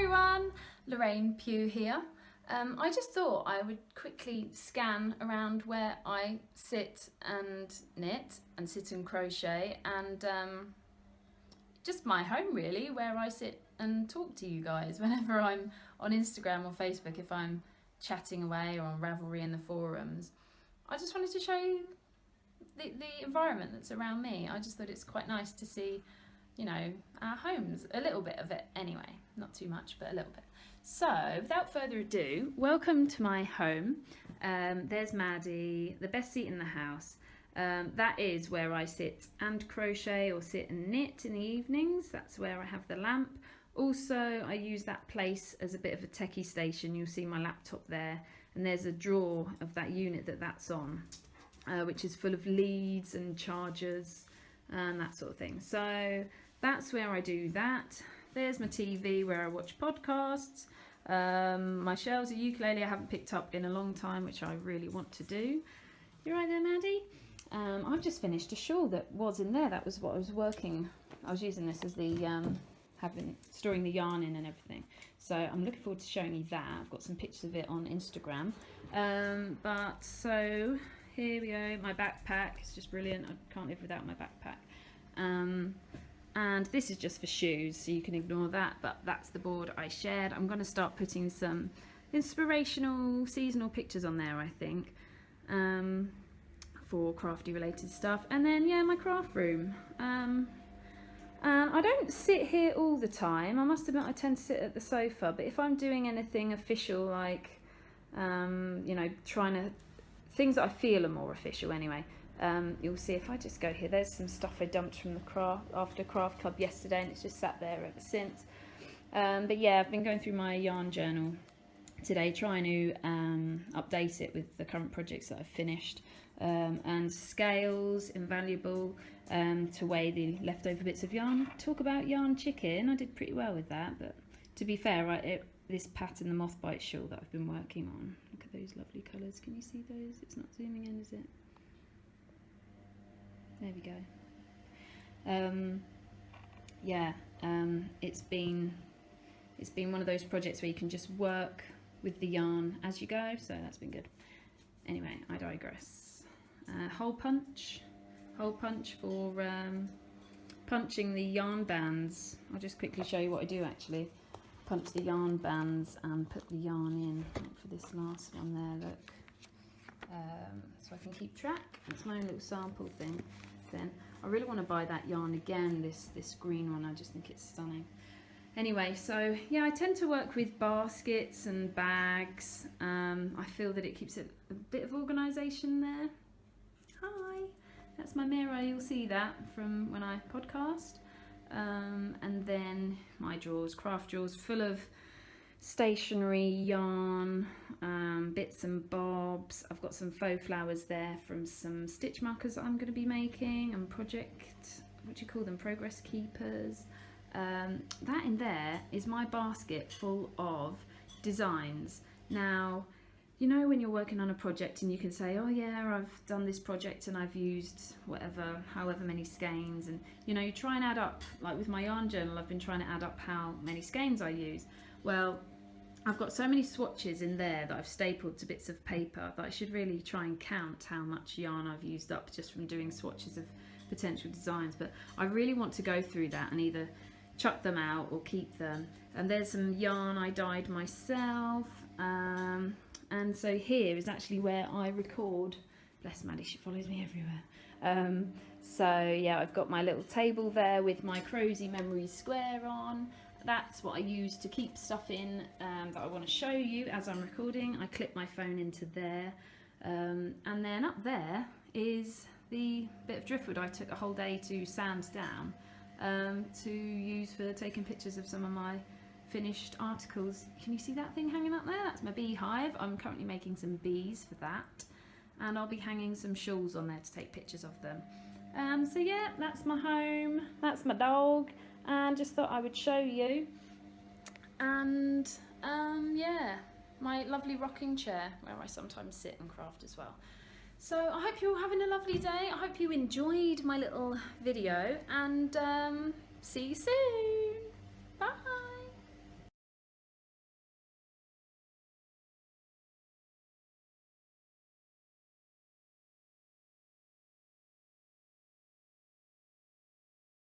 everyone, Lorraine Pugh here. I just thought I would quickly scan around where I sit and knit and sit and crochet and just my home really, where I sit and talk to you guys whenever I'm on Instagram or Facebook, if I'm chatting away or on Ravelry in the forums. I just wanted to show you the environment that's around me. I just thought it's quite nice to see, you know, our homes, a little bit of it anyway, not too much, but a little bit. So without further ado, welcome to my home. There's Maddie, the best seat in the house. That is where I sit and crochet or sit and knit in the evenings. That's where I have the lamp. Also, I use that place as a bit of a techie station. You'll see my laptop there, and there's a drawer of that unit that's on, which is full of leads and chargers and that sort of thing. So that's where I do that. There's my TV where I watch podcasts. My shelves, a ukulele I haven't picked up in a long time, which I really want to do. You right there, Maddie? I've just finished a shawl that was in there. That was what I was working. I was using this as the storing the yarn in and everything. So I'm looking forward to showing you that. I've got some pictures of it on Instagram. But so here we go. My backpack. It's just brilliant. I can't live without my backpack. And this is just for shoes, so you can ignore that, but that's the board I shared. I'm going to start putting some inspirational seasonal pictures on there, I think, for crafty related stuff. And then, yeah, my craft room. And I don't sit here all the time. I must admit I tend to sit at the sofa, but if I'm doing anything official, like, you know, things that I feel are more official anyway, you'll see if I just go here, there's some stuff I dumped from the after craft club yesterday, and it's just sat there ever since. But yeah, I've been going through my yarn journal today, trying to update it with the current projects that I've finished. And scales, invaluable, to weigh the leftover bits of yarn. Talk about yarn chicken, I did pretty well with that, but to be fair, this pattern, the moth bite shawl that I've been working on, look at those lovely colours, can you see those? It's not zooming in, is it? There we go. Yeah, it's been one of those projects where you can just work with the yarn as you go, so that's been good. Anyway, I digress. Hole punch for punching the yarn bands. I'll just quickly show you what I do actually. Punch the yarn bands and put the yarn in. Look for this last one there, look. So I can keep track. It's my own little sample thing. Then I really want to buy that yarn again, this green one. I just think it's stunning. Anyway, so yeah, I tend to work with baskets and bags. I feel that it keeps it a bit of organisation there. Hi, that's my mirror. You'll see that from when I podcast. And then my drawers, craft drawers, full of stationery, yarn, bits and bobs. I've got some faux flowers there from some stitch markers that I'm going to be making, and what do you call them, progress keepers. That in there is my basket full of designs. Now, you know when you're working on a project and you can say, oh yeah, I've done this project and I've used however many skeins, and you know, you try and add up, like with my yarn journal, I've been trying to add up how many skeins I use. Well, I've got so many swatches in there that I've stapled to bits of paper that I should really try and count how much yarn I've used up just from doing swatches of potential designs. But I really want to go through that and either chuck them out or keep them. And there's some yarn I dyed myself. And so here is actually where I record. Bless Maddie, she follows me everywhere. So yeah, I've got my little table there with my Crosy Memories square on. That's what I use to keep stuff in that I want to show you as I'm recording. I clip my phone into there. And then up there is the bit of driftwood I took a whole day to sand down to use for taking pictures of some of my finished articles. Can you see that thing hanging up there? That's my beehive. I'm currently making some bees for that. And I'll be hanging some shawls on there to take pictures of them. So yeah, that's my home. That's my dog. And just thought I would show you. And yeah, my lovely rocking chair where I sometimes sit and craft as well. So I hope you're all having a lovely day. I hope you enjoyed my little video, and see you soon. Bye.